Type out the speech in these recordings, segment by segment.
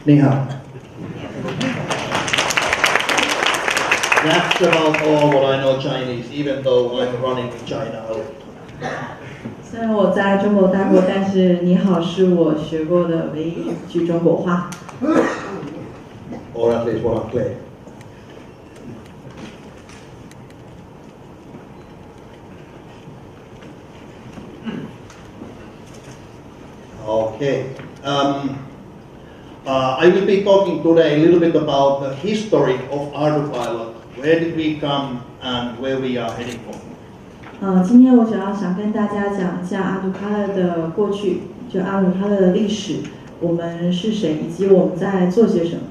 你好。That's about all what I know Chinese, even though I'm running China a lot. 虽然我在中国待过，但是你好是我学过的唯一一句中国话。Or at least what I'm playing. Okay. I will be talking today a little bit about the history of Ardupilot. Where did we come and where we are heading for? 今天我主要想跟大家讲一下 Ardupilot 的过去，就 Ardupilot 的历史，我们是谁，以及我们在做些什么。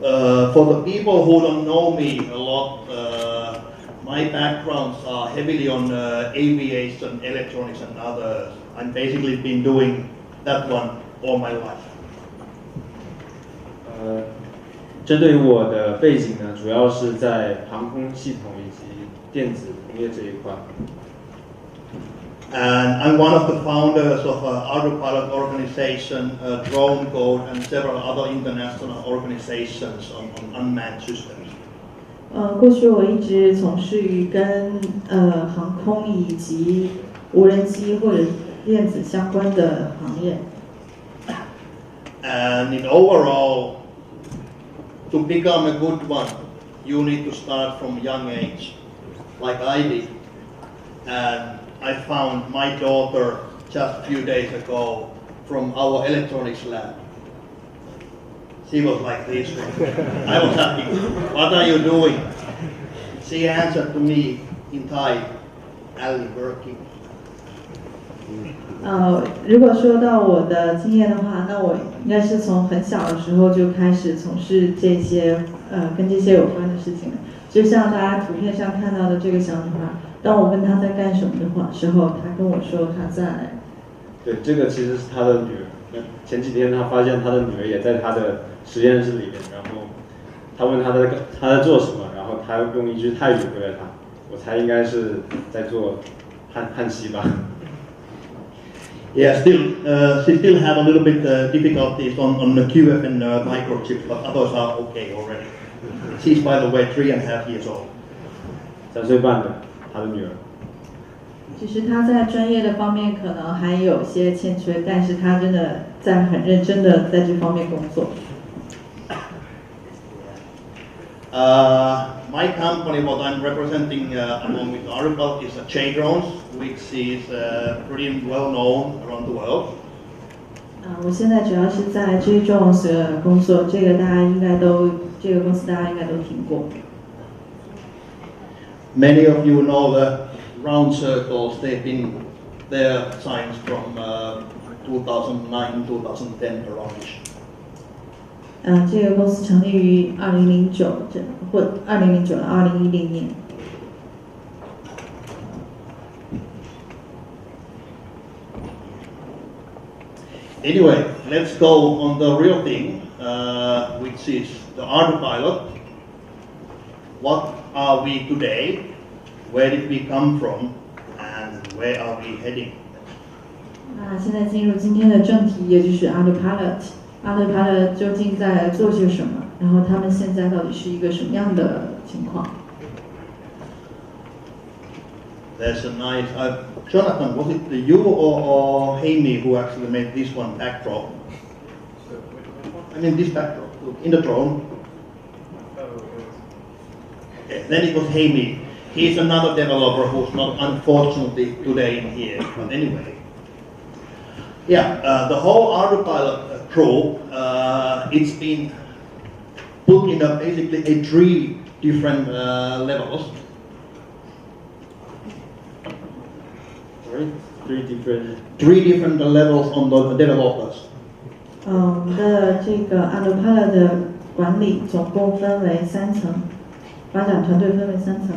For the people who don't know me a lot, my backgrounds are heavily on aviation, electronics, and others. I've basically been doing that one all my life. 针对于我的背景呢，主要是在航空系统以及电子工业这一块。And I'm one of the founders of Ardupilot organization, Drone Code, and several other international organizations on unmanned systems. 过去我一直从事于跟航空以及无人机或者电子相关的行业。And in overall, to become a good one, you need to start from a young age, like I did. And I found my daughter just a few days ago from our electronics lab. She was like this. I was happy. What are you doing? She answered to me in Thai, Ali working. 如果说到我的经验的话，那我应该是从很小的时候就开始从事这些跟这些有关的事情了。就像大家图片上看到的这个小女孩，当我问她在干什么的时候，她跟我说她在。对，这个其实是她的女儿。前几天她发现她的女儿也在她的实验室里面，然后她问她在做什么，然后她用一句泰语回了她。我猜应该是在做焊锡吧。Yeah, she still have a little bit difficulties on the QFN microchip, but others are okay already. She's, by the way, 3.5 years old. 3岁半的，她的女儿。就是她在专业的方面可能还有些欠缺，但是她真的在很认真的在这方面工作。My company, what I'm representing along with Ardupilot, is J Drones, which is pretty well known around the world. 我现在主要是在 J Drones 工作，这个公司大家应该都听过。Many of you know the round circles. They've been there since from 2009, 2010 around. 这个公司成立于2009或2009到2010年。Anyway, let's go on the real thing, which is the Ardupilot. What are we today? Where did we come from? And where are we heading? 那现在进入今天的正题，也就是 Ardupilot 究竟在做些什么？然后他们现在到底是一个什么样的情况？ There's a nice. Jonathan, was it you or Heimi who actually made this one backdrop? I mean this backdrop in the drone. Then it was Heimi. He's another developer who's not unfortunately today in here. But anyway. Yeah, the whole Ardupilot crew, it's been put in basically 3 different levels. Sorry, 3 different levels on the developers. 我们的这个 Ardupilot 的管理总共分为3层，发展团队分为3层。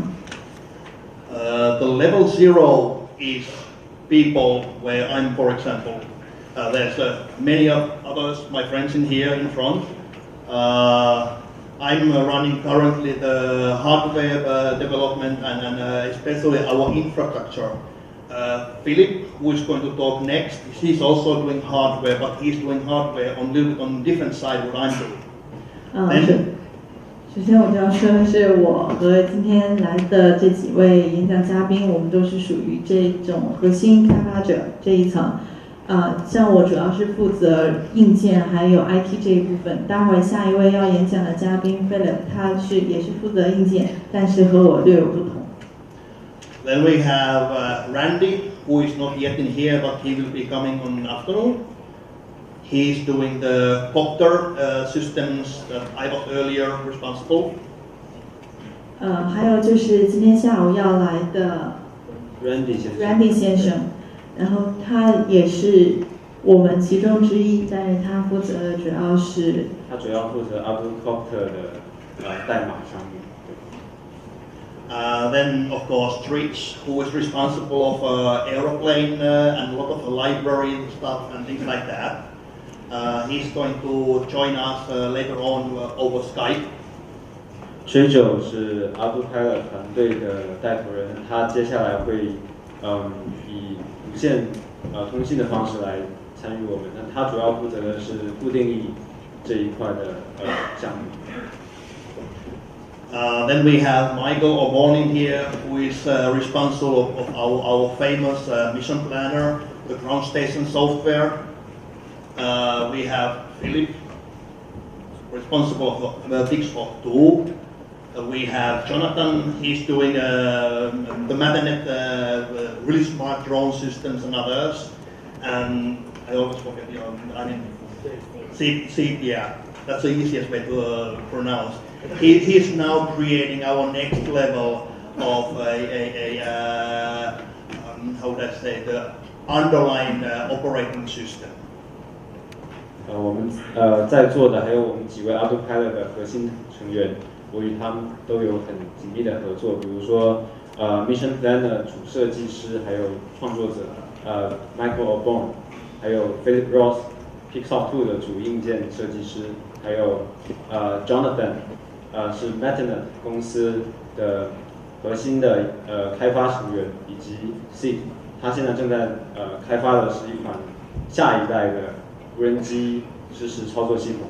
The level 0 is people where I'm, for example, there's many of others, my friends in here in front. I'm running currently the hardware development and especially our infrastructure Philip, who is going to talk next, he's also doing hardware, but he's doing hardware on a little bit on different side what I'm doing. 首先我就要说的是，我和今天来的这几位演讲嘉宾，我们都是属于这种核心开发者这一层。像我主要是负责硬件还有 IT 这一部分。待会儿下一位要演讲的嘉宾 Philip， 他也是负责硬件，但是和我略有不同。Then we have Randy, who is not yet in here, but he will be coming on afternoon. He's doing the copter systems that I was earlier responsible. 还有就是今天下午要来的 Randy 先生，然后他也是我们其中之一，但是他负责的主要是Ardupilot 的代码上面。Then of course Trich, who is responsible of aeroplane and a lot of library stuff and things like that. He's going to join us later on over Skype. Trijo 是 Ardupilot 团队的带头人，他接下来会以无线通信的方式来参与我们。那他主要负责的是固定翼这一块的项目。Then we have Michael O'Bornin here, who is responsible of our famous mission planner, the ground station software. We have Philip, responsible of the Bigspot 2. We have Jonathan, he's doing the Matternet really smart drone systems and others. And I always forget, Sid, yeah, that's the easiest way to pronounce. He's now creating our next level of how would I say, the underlying operating system. 我们在座的还有我们几位 Ardupilot 的核心成员，我与他们都有很紧密的合作。比如说Mission Plan 的主设计师，还有创作者Michael O'Born， 还有 Philip Ross，Pixel 2的主硬件设计师，还有Jonathan， 是 Matternet 公司的核心的开发成员，以及 Sid， 他现在正在开发的是一款下一代的无人机实时操作系统。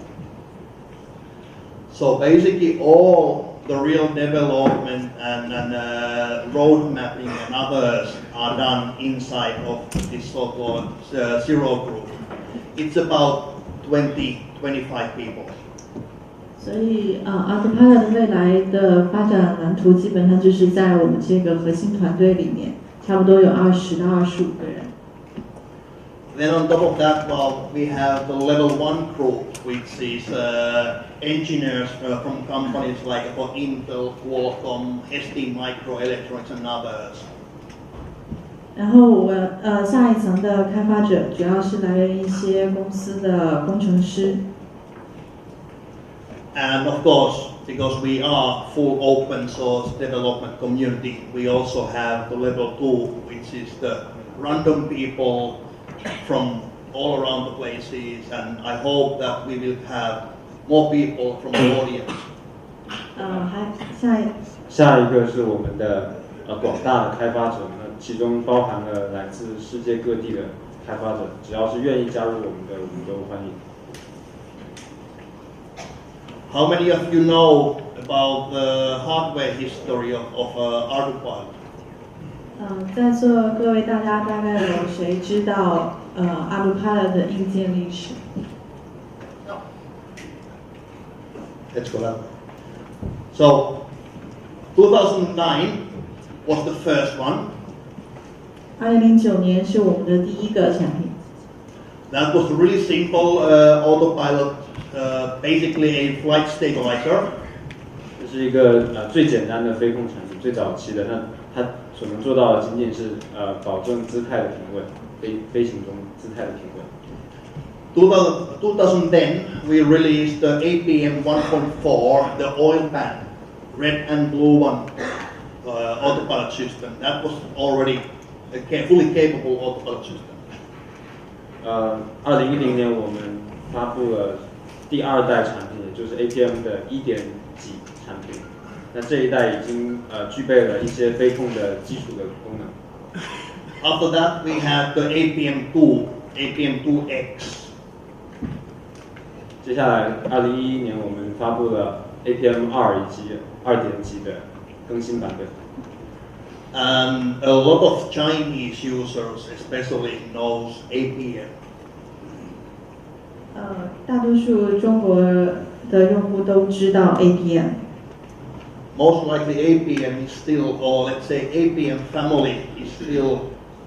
So basically all the real development and road mapping and others are done inside of this so-called Zero Group. It's about 20-25 people. 所以Ardupilot 的未来的发展蓝图基本上就是在我们这个核心团队里面，差不多有20到25个人。Then on top of that, well, we have the level 1 group, which is engineers from companies like Intel, Qualcomm, ST Microelectronics and others. 然后我下一层的开发者主要是来源一些公司的工程师。And of course, because we are full open source development community, we also have the level 2, which is the random people from all around the places, and I hope that we will have more people from the audience. 下一个是我们的广大的开发者，那其中包含了来自世界各地的开发者，只要是愿意加入我们的，我们都欢迎。How many of you know about the hardware history of Ardupilot? 在座各位大家大概有谁知道Ardupilot 的硬件历史？ Let's go down. So, 2009 was the first one. 2009年是我们的第一个产品。 That was really simple autopilot, basically a flight stabilizer. 这是一个最简单的飞控产品，最早期的。那它所能做到的仅仅是保证姿态的平稳，飞行中姿态的平稳。 2010, we released the APM 1.4, the oil pan, red and blue one autopilot system. That was already a fully capable autopilot system. 2010年我们发布了第二代产品，也就是 APM 的1点几产品。那这一代已经具备了一些飞控的基础的功能。After that, we have the APM2, APM2X. 接下来，2011年我们发布了 APM2以及2.0级的更新版本。And a lot of Chinese users, especially, knows APM. 大多数中国的用户都知道 APM。Most likely APM is still, or let's say APM family is still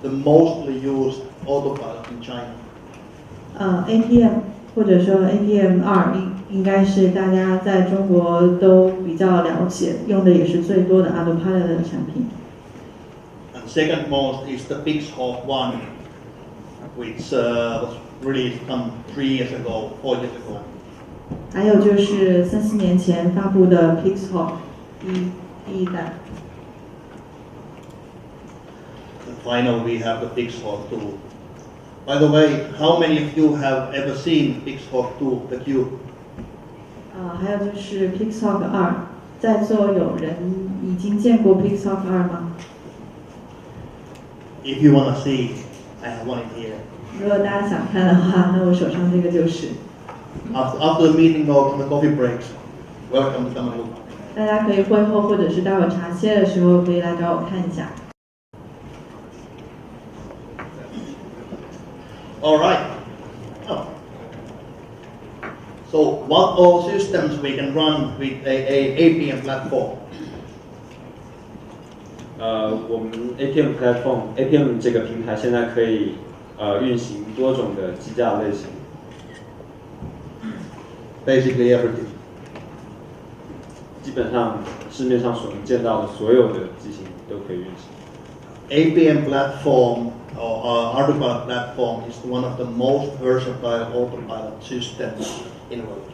the mostly used autopilot in China. APM 或者说 APM2应该是大家在中国都比较了解，用的也是最多的 Ardupilot 的产品。And second most is the Pixhawk 1, which was released some 3 years ago, 4 years ago. 还有就是3、4年前发布的 Pixhawk 第一代。And finally, we have the Pixhawk 2. By the way, how many of you have ever seen Pixhawk 2, the Cube? 还有就是 Pixhawk 2，在座有人已经见过 Pixhawk 2吗？ If you want to see, I have one in here. 如果大家想看的话，那我手上这个就是。After the meeting or the coffee breaks, welcome to come and look. 大家可以会后或者是待会茶歇的时候可以来找我看一下。All right. Oh. So what all systems we can run with a APM platform? 我们 APM 这个平台现在可以运行多种的机架类型。Basically everything. 基本上市面上所能见到的所有的机型都可以运行。APM platform or Ardupilot platform is one of the most versatile autopilot systems in the world.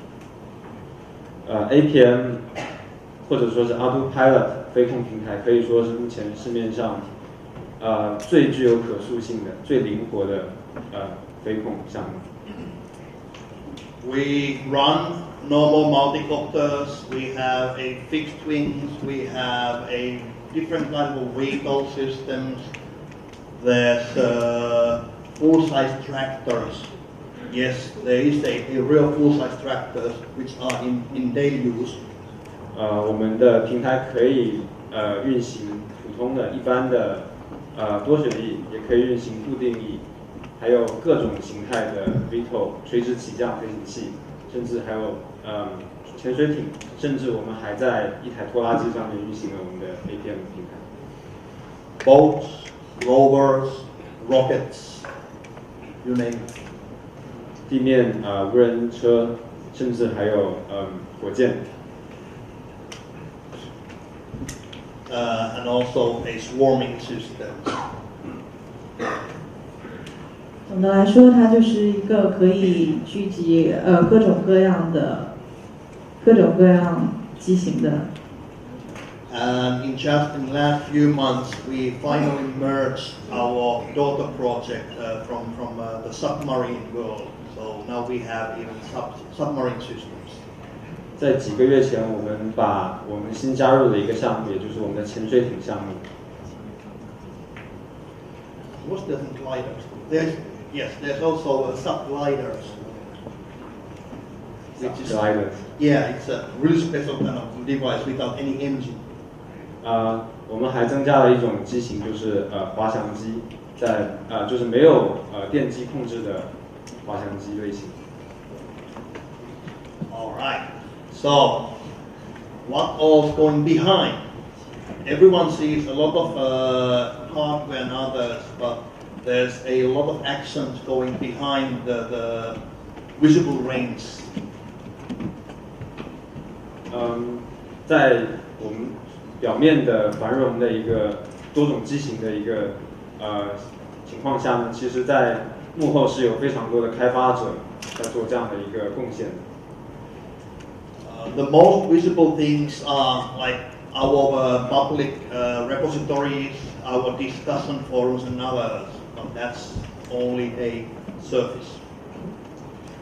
APM 或者说是 Ardupilot 飞控平台，可以说是目前市面上最具有可塑性的、最灵活的飞控项目。We run normal multicopters, we have a fixed wings, we have a different type of vehicle systems, there's full-size tractors. Yes, there is a real full-size tractors which are in daily use. 我们的平台可以运行普通的、一般的多旋翼，也可以运行固定翼，还有各种形态的 VTOL 垂直起降飞行器，甚至还有潜水艇，甚至我们还在一台拖拉机上面运行了我们的 APM 平台。Boats, rovers, rockets, you name it. 地面无人车，甚至还有火箭。And also a swarming system. 总的来说，它就是一个可以聚集各种各样机型的。And in the last few months, we finally merged our daughter project from the submarine world. So now we have even submarine systems. 在几个月前，我们把我们新加入的一个项目，也就是我们的潜水艇项目。What's the gliders? There's also subgliders. Subgliders. Yeah, it's a really special kind of device without any engine. 我们还增加了一种机型，就是滑翔机，就是没有电机控制的滑翔机类型。All right. So, what all's going behind? Everyone sees a lot of hardware and others, but there's a lot of actions going behind the visible rings. 在我们表面的繁荣的一个多种机型的一个情况下呢，其实在幕后是有非常多的开发者在做这样的一个贡献的。The most visible things are like our public repositories, our discussion forums and others, but that's only a surface.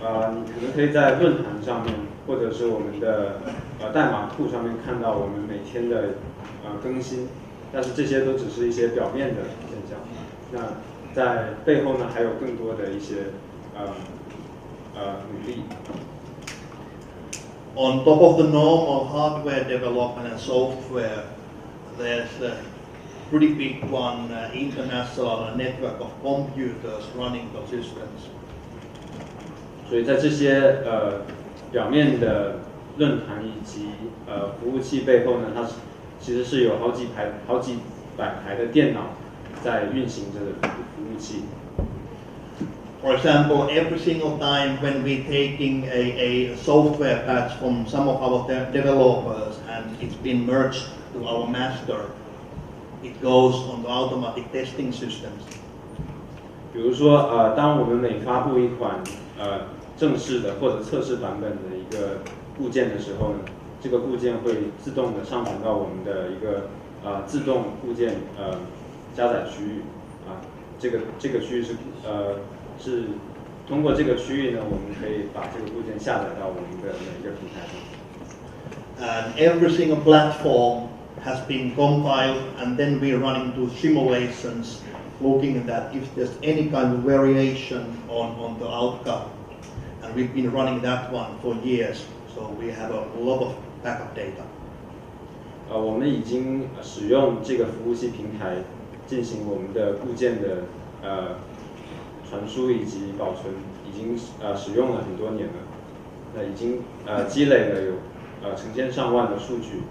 你可能可以在论坛上面，或者是我们的代码库上面看到我们每天的更新，但是这些都只是一些表面的现象。那在背后呢，还有更多的一些努力。On top of the normal hardware development and software, there's a pretty big one, international network of computers running the systems. 所以在这些表面的论坛以及服务器背后呢，它其实是有好几百台的电脑在运行着的服务器。For example, every single time when we're taking a software patch from some of our developers and it's been merged to our master, it goes on the automatic testing systems. 比如说当我们每发布一款正式的或者测试版本的一个部件的时候呢，这个部件会自动的上传到我们的一个自动部件加载区域这个区域是通过这个区域呢，我们可以把这个部件下载到我们的每一个平台上。And every single platform has been compiled, and then we run into simulations looking at that if there's any kind of variation on the outcome. And we've been running that one for years, so we have a lot of backup data. 我们已经使用这个服务器平台进行我们的部件的传输以及保存，已经使用了很多年了，已经积累了有成千上万的数据。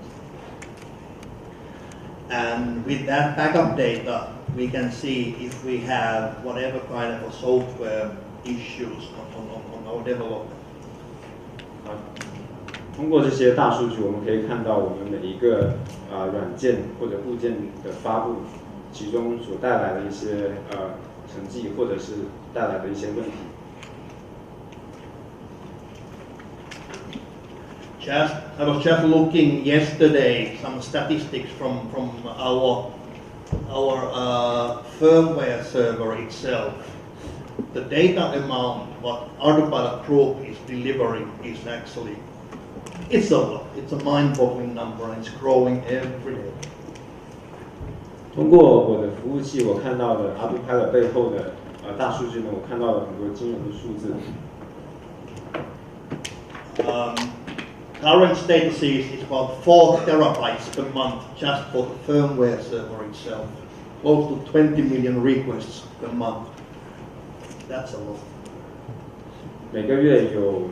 And with that backup data, we can see if we have whatever kind of software issues on our development. 通过这些大数据，我们可以看到我们每一个软件或者部件的发布，其中所带来的一些成绩，或者是带来的一些问题。I was just looking yesterday some statistics from our firmware server itself. The data amount what Ardupilot Group is delivering is actually it's a lot. It's a mind-boggling number, and it's growing every day. 通过我的服务器，我看到的 Ardupilot 背后的大数据呢，我看到了很多惊人的数字。Current status is about 4 terabytes per month just for the firmware server itself. Close to 20 million requests per month. That's a lot. 每个月有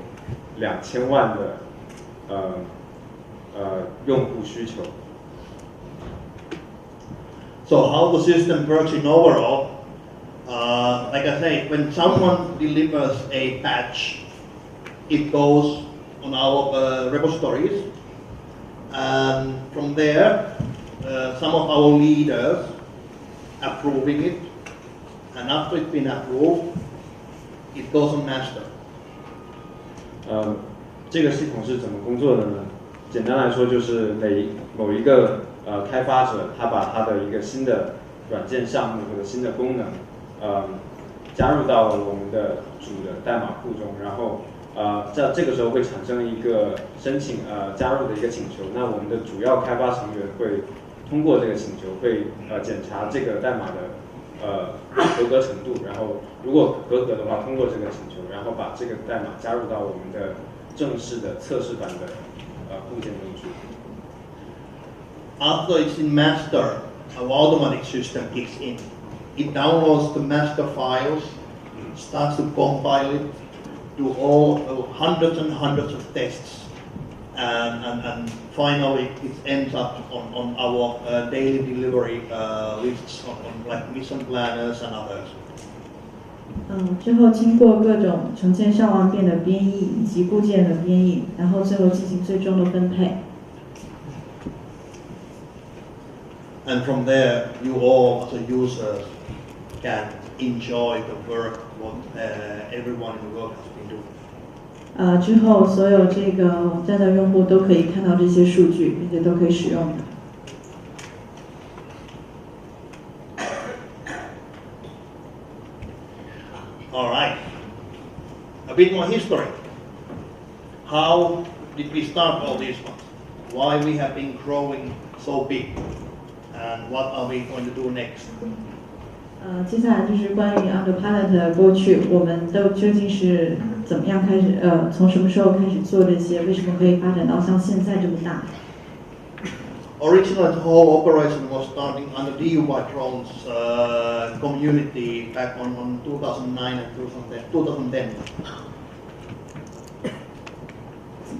2000万的用户需求。So how the system works in overall, like I say, when someone delivers a patch, it goes on our repositories, and from there, some of our leaders approving it, and after it's been approved, it goes on master. 这个系统是怎么工作的呢？简单来说，就是某一个开发者，他把他的一个新的软件项目或者新的功能，加入到我们的主的代码库中，然后这个时候会产生一个申请加入的一个请求。那我们的主要开发成员会通过这个请求，会检查这个代码的合格程度，然后如果合格的话，通过这个请求，然后把这个代码加入到我们的正式的测试版的部件中去。After it's in master, our automatic system kicks in. It downloads the master files, starts to compile it, do all hundreds and hundreds of tests, and finally it ends up on our daily delivery lists on like mission planners and others. 之后经过各种成千上万遍的编译以及部件的编译，然后最后进行最终的分配。And from there, you all as a users can enjoy the work what everyone in the world has been doing. 之后所有这个网站的用户都可以看到这些数据，并且都可以使用的。All right. A bit more history. How did we start all these ones? Why we have been growing so big? And what are we going to do next? 接下来就是关于 Ardupilot 的过去，我们都究竟是怎么样开始，从什么时候开始做这些？为什么可以发展到像现在这么大？ Originally, the whole operation was starting under DUI drones community back on 2009 and 2010.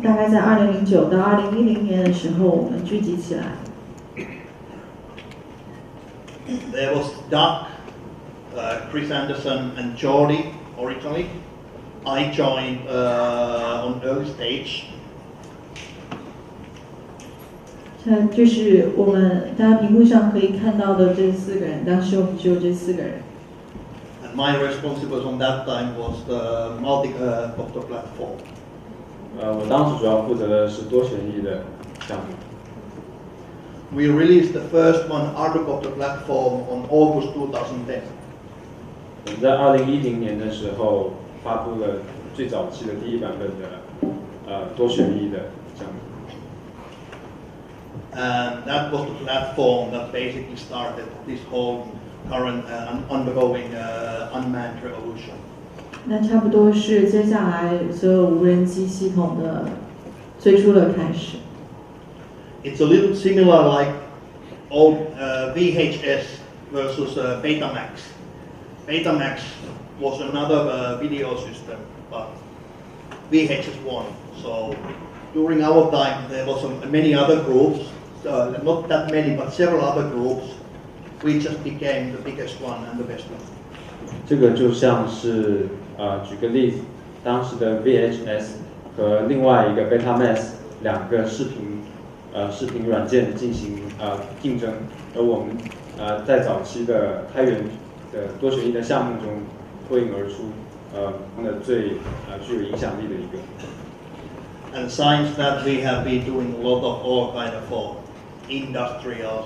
大概在2009到2010年的时候，我们聚集起来。There was Doug, Chris Anderson, and Jordi originally. I joined on early stage. 就是我们大家屏幕上可以看到的这4个人，当时我们只有这4个人。And my responsibility on that time was the multi-copter platform. 我当时主要负责的是多旋翼的项目。We released the first one, Ardupilot platform, on August 2010. 我们在2010年的时候发布了最早期的第一版本的多旋翼的项目。And that was the platform that basically started this whole current undergoing unmanned revolution. 那差不多是接下来所有无人机系统的最初的开始。It's a little similar like old VHS versus Betamax. Betamax was another video system, but VHS won. So during our time, there was many other groups, not that many, but several other groups. We just became the biggest one and the best one. 这个就像是举个例子，当时的 VHS 和另外一个 Betamax 2个视频软件进行竞争，而我们在早期的开源的多旋翼的项目中脱颖而出，最具有影响力的一个。And since that, we have been doing a lot of all kind of industrial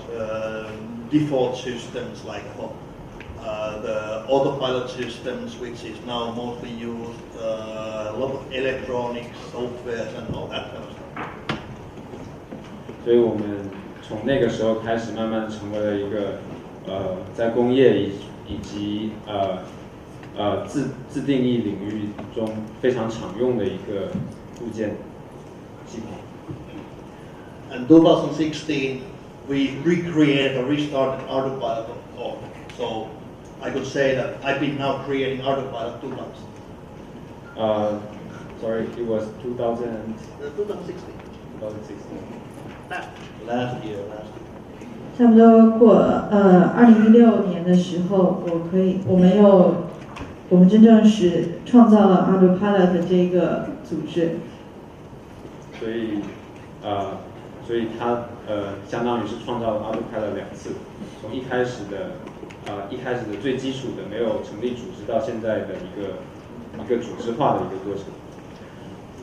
default systems like the autopilot systems, which is now mostly used, a lot of electronics, software, and all that kind of stuff. 所以我们从那个时候开始，慢慢成为了一个在工业以及自定义领域中非常常用的一个部件系统。And 2016, we recreated or restarted Ardupilot. So I could say that I've been now creating Ardupilot 2 times. Sorry, it was 2016. Last year. 差不多过2016年的时候，我们真正是创造了 Ardupilot 这个组织。所以它相当于是创造了 Ardupilot 2次，从一开始的最基础的没有成立组织到现在的一个组织化的一个过程。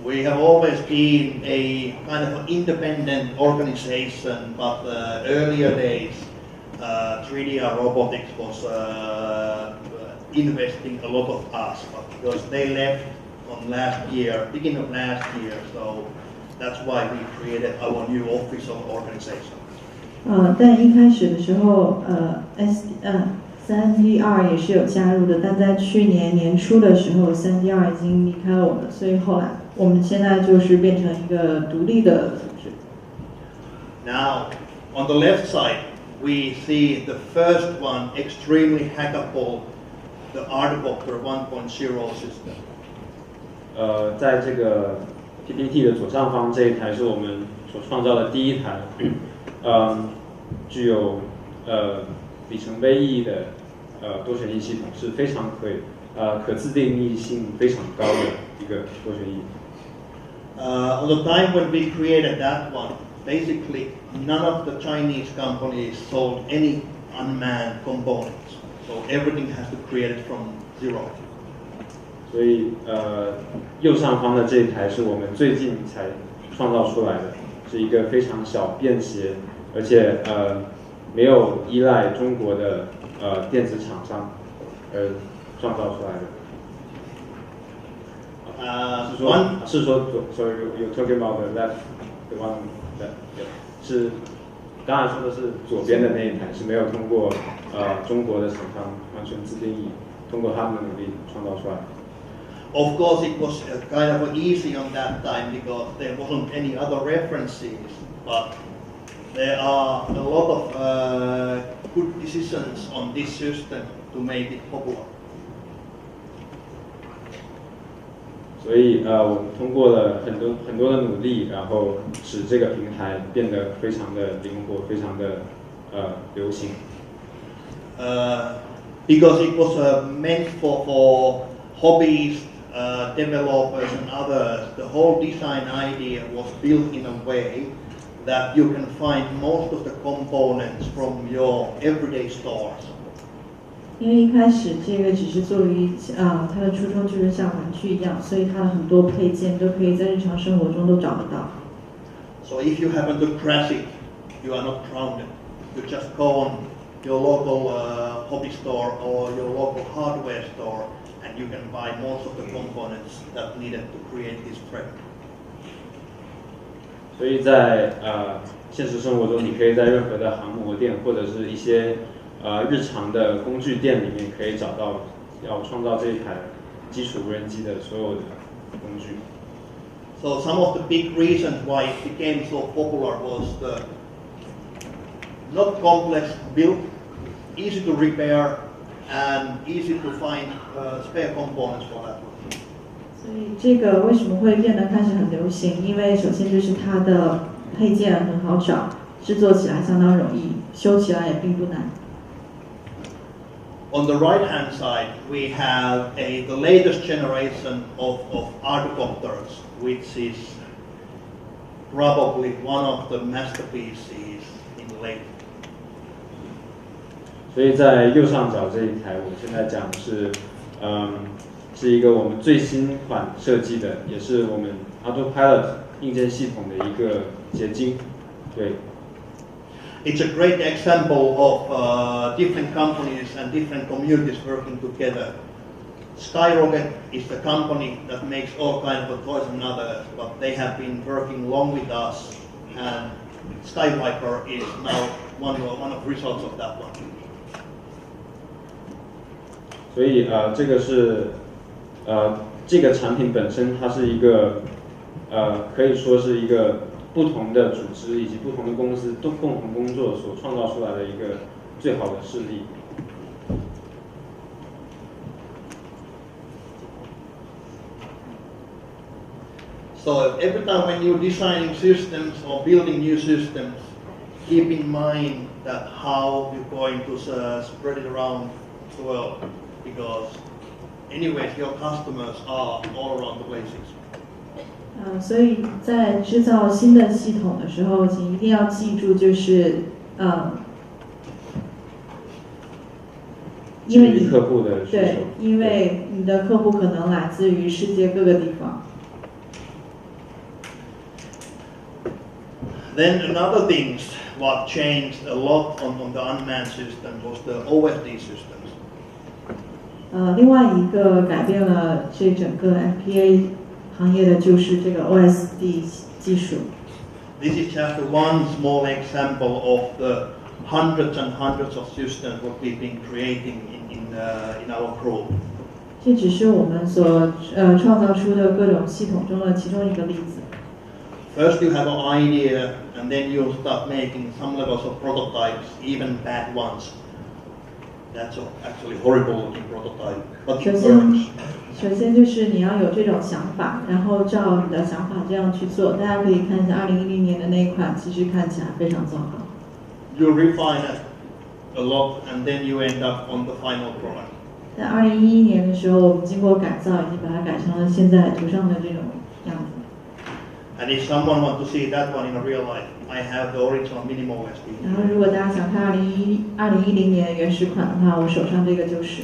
We have always been a kind of an independent organization, but earlier days, 3DR Robotics was investing a lot of us, but because they left on beginning of last year, so that's why we created our new official organization. 但一开始的时候3DR 也是有加入的，但在去年年初的时候，3DR 已经离开了我们，所以后来我们现在就是变成一个独立的组织。Now, on the left side, we see the first one, extremely hackable, the Ardupilot 1.0 system. 在这个 PPT 的左上方这一台是我们所创造的第一台，具有里程碑意义的多旋翼系统，是非常可自定义性非常高的一个多旋翼。On the time when we created that one, basically none of the Chinese companies sold any unmanned components, so everything has to create it from zero. 所以右上方的这一台是我们最近才创造出来的，是一个非常小便携，而且没有依赖中国的电子厂商而创造出来的。是说 sorry, you're talking about the left, the one that 是当然说的是左边的那一台是没有通过中国的厂商完全自定义，通过他们的努力创造出来。Of course, it was kind of easy on that time because there wasn't any other references, but there are a lot of good decisions on this system to make it popular. 所以我们通过了很多的努力，然后使这个平台变得非常的灵活，非常的流行。Because it was meant for hobbies, developers and others, the whole design idea was built in a way that you can find most of the components from your everyday stores. 因为一开始这个只是作为它的初衷就是像玩具一样，所以它的很多配件都可以在日常生活中都找得到。So if you happen to crash it, you are not drowned. You just go on your local hobby store or your local hardware store and you can buy most of the components that needed to create this frame. 所以在现实生活中，你可以在任何的航模店或者是一些日常的工具店里面可以找到要创造这一台基础无人机的所有的工具。So some of the big reasons why it became so popular was the not complex build, easy to repair, and easy to find spare components for that one. 所以这个为什么会变得开始很流行？因为首先就是它的配件很好找，制作起来相当容易，修起来也并不难。On the right-hand side, we have the latest generation of Ardupilot, which is probably one of the masterpieces in the late. 所以在右上角这一台，我们现在讲是是一个我们最新款设计的，也是我们 Ardupilot 硬件系统的一个结晶。对。It's a great example of different companies and different communities working together. Skyrocket is the company that makes all kinds of toys and others, but they have been working along with us, and Skywiper is now one of the results of that one. 所以这个是这个产品本身，它是一个可以说是一个不同的组织以及不同的公司都共同工作所创造出来的一个最好的事例。So every time when you're designing systems or building new systems, keep in mind that how you're going to spread it around the world, because anyways your customers are all around the places. 所以在制造新的系统的时候，请一定要记住，就是因为客户的需求，对，因为你的客户可能来自于世界各个地方。Then another thing what changed a lot on the unmanned system was the OSD systems. 另外一个改变了这整个 FPA 行业的就是这个 OSD 技术。This is just one small example of the hundreds and hundreds of systems what we've been creating in our group. 这只是我们所创造出的各种系统中的其中一个例子。First you have an idea, and then you start making some levels of prototypes, even bad ones. That's actually horrible looking prototype, but it works. 首先就是你要有这种想法，然后照你的想法这样去做。大家可以看一下2010年的那一款，其实看起来非常糟糕。You refine it a lot, and then you end up on the final product. 在2011年的时候，我们经过改造，已经把它改成了现在图上的这种样子。And if someone wants to see that one in a real life, I have the original minimal OSD. 然后，如果大家想看2010年的原始款的话，我手上这个就是。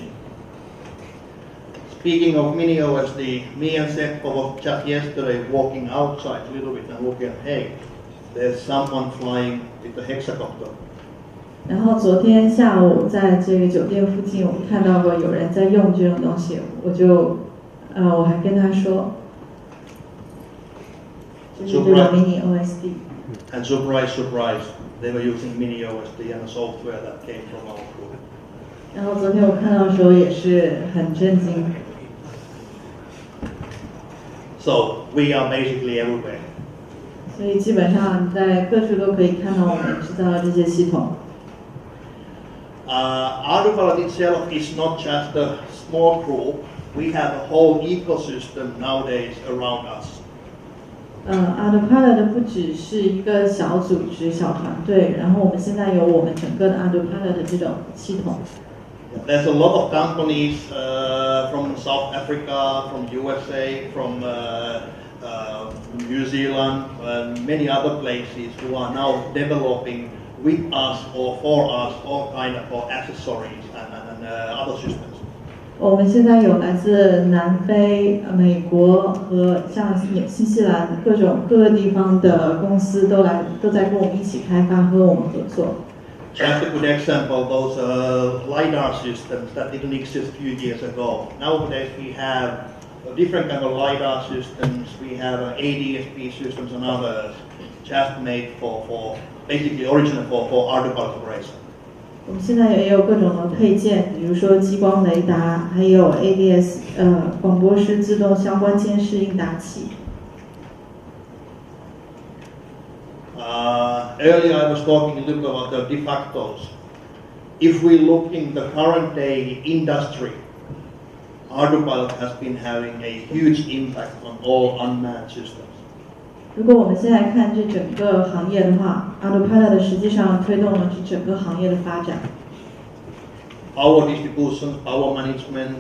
Speaking of mini OSD, me and Seppo was just yesterday walking outside a little bit and looking at, hey, there's someone flying with a hexacopter. 然后昨天下午在这个酒店附近，我们看到过有人在用这种东西，我还跟他说，这是这个 mini OSD。And surprise, surprise, They were using mini OSD and a software that came from our group. 然后昨天我看到的时候也是很震惊。So we are basically everywhere. 所以基本上在各处都可以看到我们制造的这些系统。Ardupilot itself is not just a small group. We have a whole ecosystem nowadays around us. Ardupilot 不只是一个小组织、小团队，然后我们现在有我们整个的 Ardupilot 的这种系统。There's a lot of companies from South Africa, from USA, from New Zealand, and many other places who are now developing with us or for us all kind of accessories and other systems. 我们现在有来自南非、美国和像新西兰各个地方的公司都在跟我们一起开发和我们合作。Just a good example, those LiDAR systems that didn't exist a few years ago. Nowadays we have different kind of LiDAR systems. We have ADSP systems and others, just made for basically original for Ardupilot operation. 我们现在也有各种的配件，比如说激光雷达，还有 ADS 广播式自动相关监视应答器。Earlier I was talking a little bit about the de factos. If we look in the current day industry, Ardupilot has been having a huge impact on all unmanned systems. 如果我们现在看这整个行业的话 ，Ardupilot 实际上推动了这整个行业的发展。Power distribution, power management,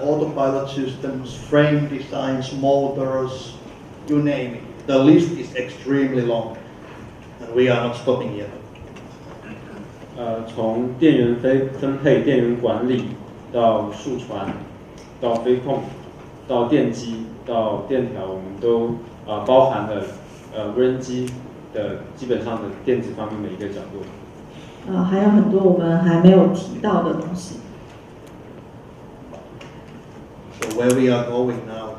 autopilot systems, frame designs, motors, you name it. The list is extremely long, and we are not stopping yet. 从电源分配、电源管理到数传，到飞控，到电机，到电条，我们都包含了无人机的基本上的电子方面的一个角落。还有很多我们还没有提到的东西。So where we are going now?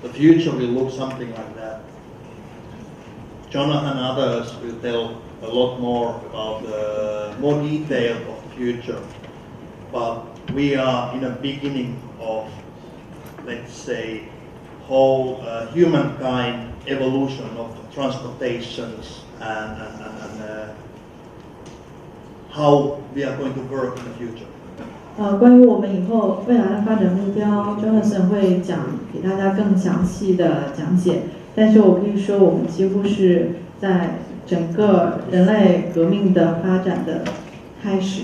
The future will look something like that. Jonathan and others will tell a lot more about the more detail of the future, but we are in a beginning of, let's say, whole humankind evolution of transportations and how we are going to work in the future. 关于我们以后未来的发展目标 ，Jonathan 会给大家更详细的讲解。但是我可以说，我们几乎是在整个人类革命的发展的开始。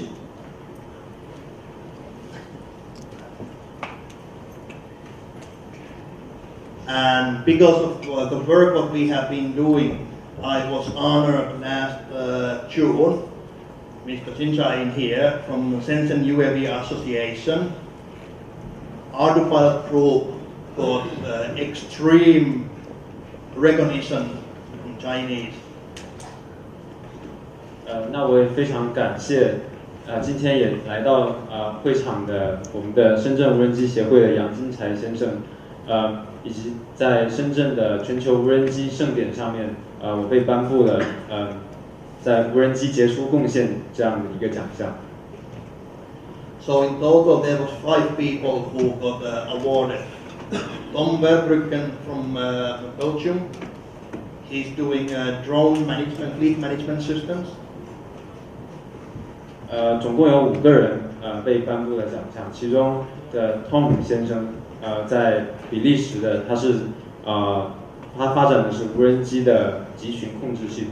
And because of the work what we have been doing, I was honored last June, Mr Jani here from Shenzhen UAV Association. Ardupilot Group got extreme recognition in Chinese. 那我也非常感谢今天也来到会场的我们的深圳无人机协会的杨金才先生，以及在深圳的全球无人机盛典上面，我被颁布了在无人机杰出贡献这样的一个奖项。So in total there was 5 people who got awarded. Tom Verbruggen from Belgium, he's doing drone management, fleet management systems. 总共有5个人被颁布了奖项，其中的 Tom 先生在比利时的，他发展的是无人机的集群控制系统。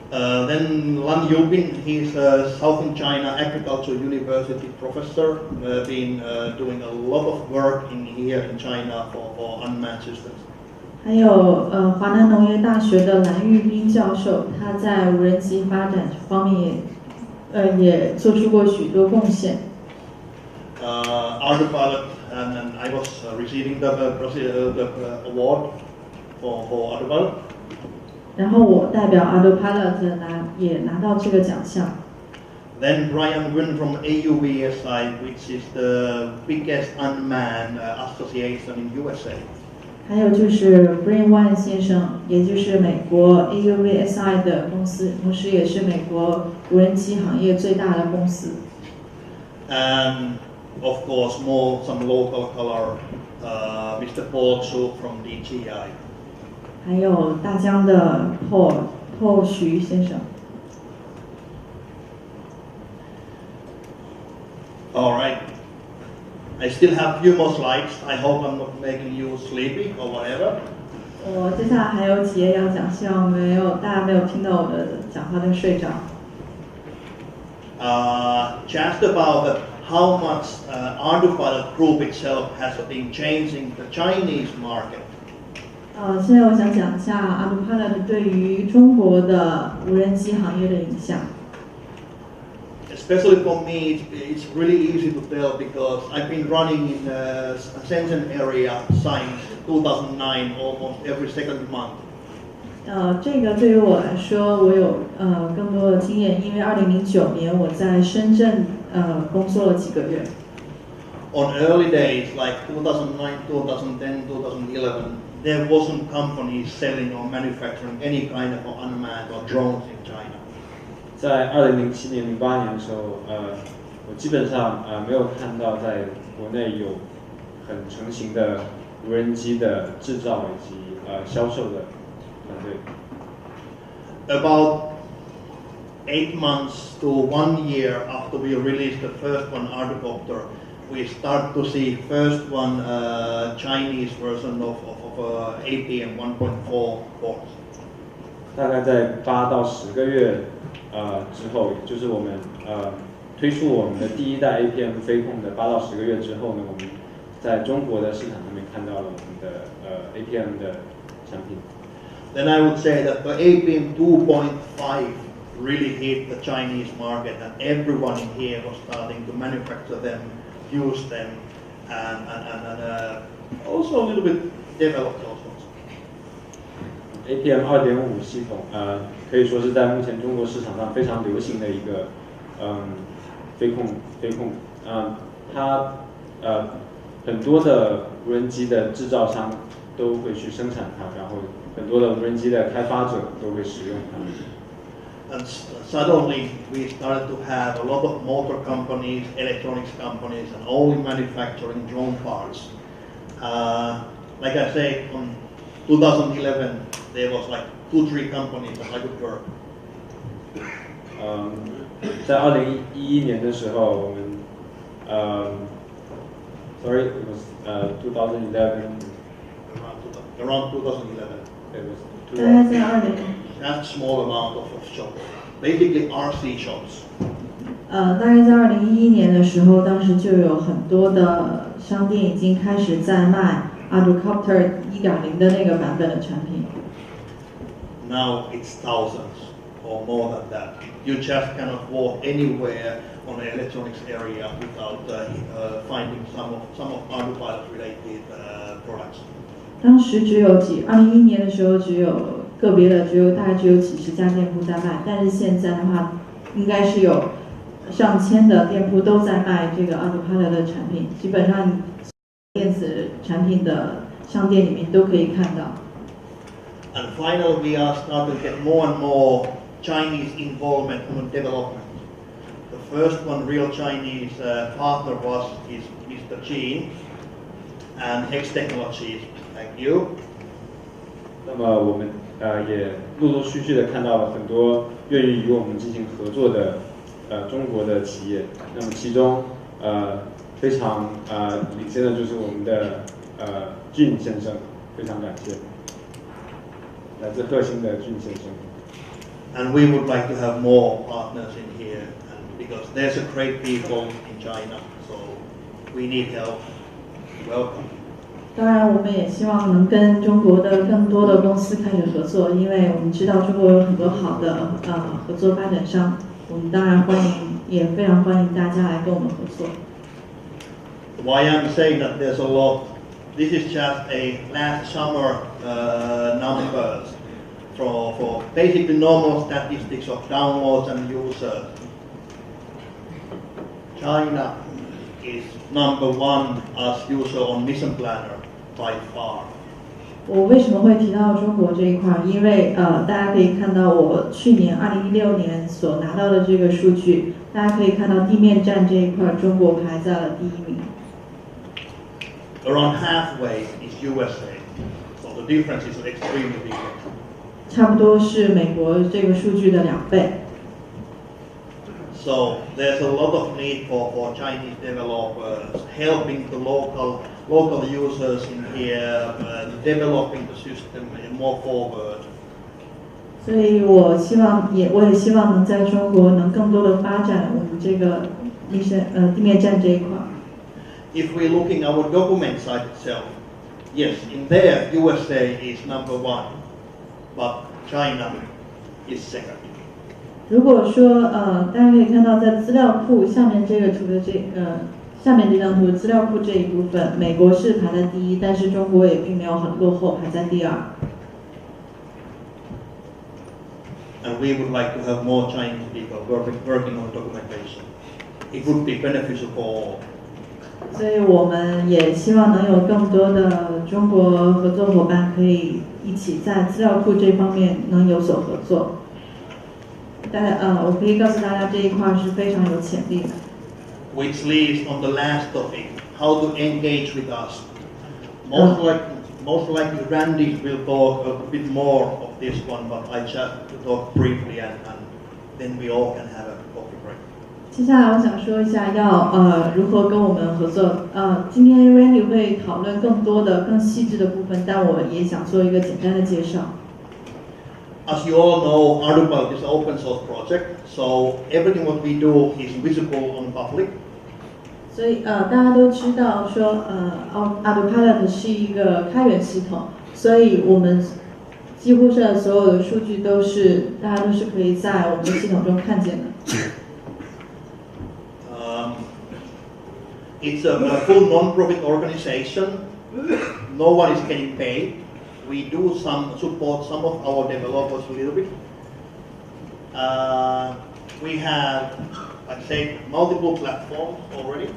Then Lan Yubin, he's a Southern China Agricultural University professor, been doing a lot of work here in China for unmanned systems. 还有华南农业大学的蓝玉斌教授，他在无人机发展方面也做出过许多贡献。Ardupilot, and I was receiving the award for Ardupilot. 然后我代表 Ardupilot 也拿到这个奖项。Then Brian Wynn from AUVSI, which is the biggest unmanned association in USA. 还有就是 Brain One 先生，也就是美国 AUVSI 的公司，同时也是美国无人机行业最大的公司。And of course, some local color, Mr. Paul Chu from DJI. 还有大疆的 Paul 徐先生。All right. I still have few more slides. I hope I'm not making you sleepy or whatever. 我接下来还有几页要讲，希望大家没有听到我的讲话就睡着。Just about how much Ardupilot Group itself has been changing the Chinese market. 现在我想讲一下 Ardupilot 对于中国的无人机行业的影响。Especially for me, it's really easy to tell because I've been running in the Shenzhen area since 2009, almost every second month. 这个对于我来说，我有更多的经验，因为2009年我在深圳工作了几个月。On early days like 2009, 2010, 2011, there wasn't companies selling or manufacturing any kind of unmanned or drones in China. 在2007年、08年的时候，我基本上没有看到在国内有很成型的无人机的制造以及销售的团队。About 8 months to 1 year after we released the first one, Ardupilot, we start to see first one Chinese version of APM 1.4 boards. 大概在8到10个月之后，就是我们推出我们的第一代 APM 飞控的8到10个月之后呢，我们在中国的市场上面看到了我们的APM 的产品。Then I would say that the APM 2.5 really hit the Chinese market, and everyone in here was starting to manufacture them, use them, and also a little bit develop those ones. APM 2.5系统，可以说是在目前中国市场上非常流行的一个飞控，它很多的无人机的制造商都会去生产它，然后很多的无人机的开发者都会使用它。And suddenly we started to have a lot of motor companies, electronics companies, and only manufacturing drone parts. Like I say, on 2011, there was like 2-3 companies that I could work. 在2011年的时候，我们sorry, it was 2011. Around 2011. It was 大概在That small amount of shops, basically RC shops. 大概在2011年的时候，当时就有很多的商店已经开始在卖 Ardupilot 1.0的那个版本的产品。Now it's thousands or more than that. You just cannot walk anywhere on the electronics area without finding some of Ardupilot related products. 当时2011年的时候，大概只有几十家店铺在卖，但是现在的话，应该是有上千的店铺都在卖这个 Ardupilot 的产品，基本上电子产品的商店里面都可以看到。And finally, we are starting to get more and more Chinese involvement in development. The first one real Chinese partner is Mr Jani and Hex Technology. Thank you. 那么我们也陆陆续续的看到了很多愿意与我们进行合作的中国的企业。那么其中非常领先的就是我们的俊先生，非常感谢，来自鹤兴的俊先生。And we would like to have more partners in here, and because there's a great people in China, so we need help. Welcome. 当然，我们也希望能跟中国的更多的公司开始合作，因为我们知道中国有很多好的合作发展商，我们当然欢迎，也非常欢迎大家来跟我们合作。Why I'm saying that there's a lot, this is just a last summer numbers for basically normal statistics of downloads and users. China is number 1 as user on Mission Planner by far. 我为什么会提到中国这一块？因为大家可以看到我去年2016年所拿到的这个数据，大家可以看到地面站这一块，中国排在了第1名。Around halfway is USA, so the difference is extremely big. 差不多是美国这个数据的2倍。So there's a lot of need for Chinese developers helping the local users in here, developing the system more forward. 所以我也希望能在中国能更多的发展我们这个地面站这一块。If we're looking at our document side itself, yes, in there USA is number 1, but China is second. 如果说大家可以看到在资料库下面这个图的下面这张图资料库这一部分，美国是排在第1，但是中国也并没有很落后，排在第2。And we would like to have more Chinese people working on documentation. It would be beneficial for all. 所以我们也希望能有更多的中国合作伙伴可以一起在资料库这方面能有所合作。我可以告诉大家这一块是非常有潜力的。Which leads on the last topic, how to engage with us. Most likely Randy will talk a bit more of this one, but I just talk briefly and then we all can have a coffee break. 接下来我想说一下如何跟我们合作。今天 Randy 会讨论更多的更细致的部分，但我也想做一个简单的介绍。As you all know, Ardupilot is an open source project, so everything what we do is visible on public. 所以大家都知道说Ardupilot 是一个开源系统，所以我们几乎是所有的数据大家都是可以在我们的系统中看见的。It's a full non-profit organization. No one is getting paid. We do support some of our developers a little bit. We have, I'd say, multiple platforms already.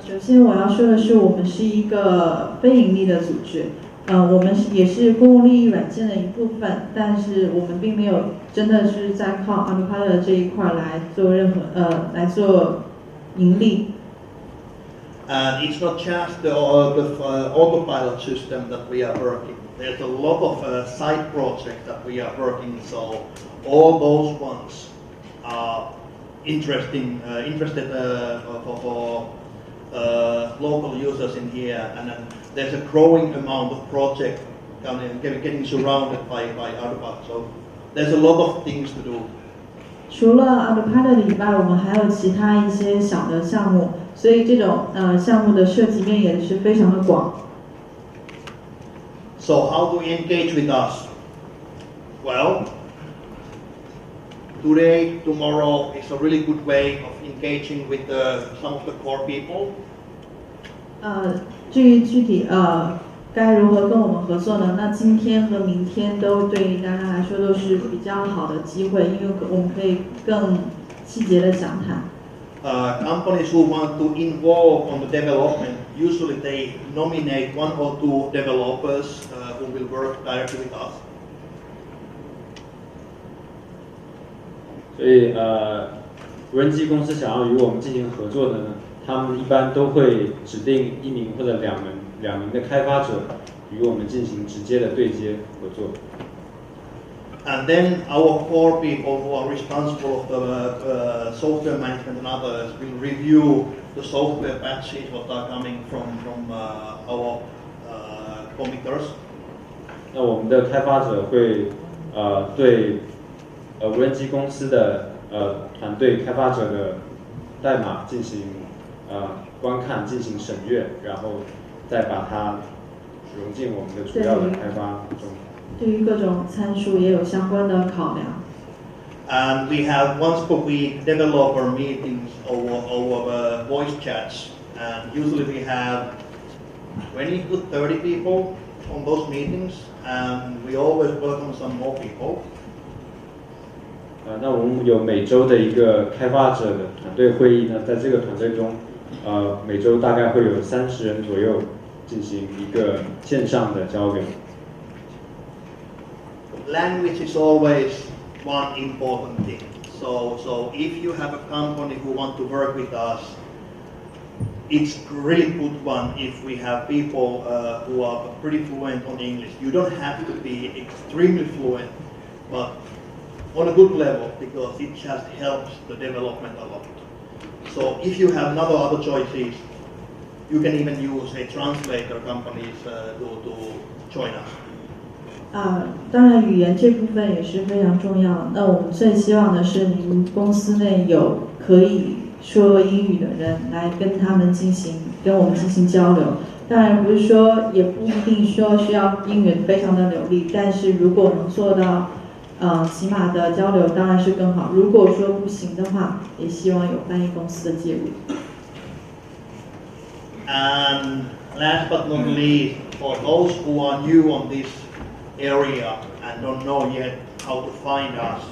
首先我要说的是，我们是一个非盈利的组织，我们也是公共利益软件的一部分，但是我们并没有真的是在靠 Ardupilot 这一块来做来做盈利。And it's not just the autopilot system that we are working. There's a lot of side projects that we are working. So all those ones are interested for local users in here. And there's a growing amount of projects getting surrounded by Ardupilot. So there's a lot of things to do. 除了 Ardupilot 以外，我们还有其他一些小的项目，所以这种项目的涉及面也是非常的广。So how do you engage with us? Well, today, tomorrow is a really good way of engaging with some of the core people. 至于具体该如何跟我们合作呢？那今天和明天都对于大家来说都是比较好的机会，因为我们可以更细节的详谈。Companies who want to involve on the development, usually they nominate 1 or 2 developers who will work directly with us. 所以无人机公司想要与我们进行合作的呢，他们一般都会指定1名或者2名的开发者与我们进行直接的对接合作。And then our core people who are responsible for the software management and others will review the software patches that are coming from our committers. 那我们的开发者会对无人机公司的团队开发者的代码进行观看，进行审阅，然后再把它融进我们的主要的开发中。对于各种参数也有相关的考量。And we have once per week developer meetings over voice chats, and usually we have 20 to 30 people on those meetings, and we always welcome some more people. 那我们有每周的一个开发者的团队会议呢，在这个团队中，每周大概会有30人左右进进行一个线上的交流。Language is always one important thing. So if you have a company who want to work with us, it's really good one if we have people who are pretty fluent on English. You don't have to be extremely fluent, but on a good level, because it just helps the development a lot. So if you have other choices, you can even use a translator companies to join us. 当然语言这部分也是非常重要。那我们最希望的是您公司内有可以说英语的人来跟我们进行交流。当然不是说，也不一定说需要英语非常的流利，但是如果能做到起码的交流，当然是更好。如果说不行的话，也希望有翻译公司的介入。And last but not least, for those who are new on this area and don't know yet how to find us,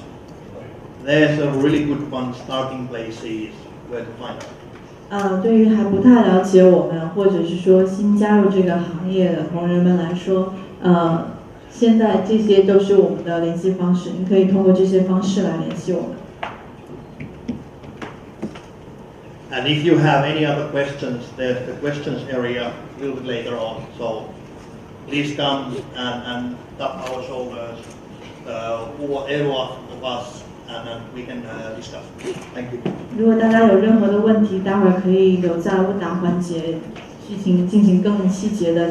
there's a really good one starting places where to find us. 对于还不太了解我们，或者是说新加入这个行业的同仁们来说，现在这些都是我们的联系方式，你可以通过这些方式来联系我们。And if you have any other questions, there's the questions area a little bit later on. So please come and tap our shoulders, whoever of us, and we can discuss. Thank you. 如果大家有任何的问题，待会儿可以留在问答环节进行更细节的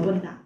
问答。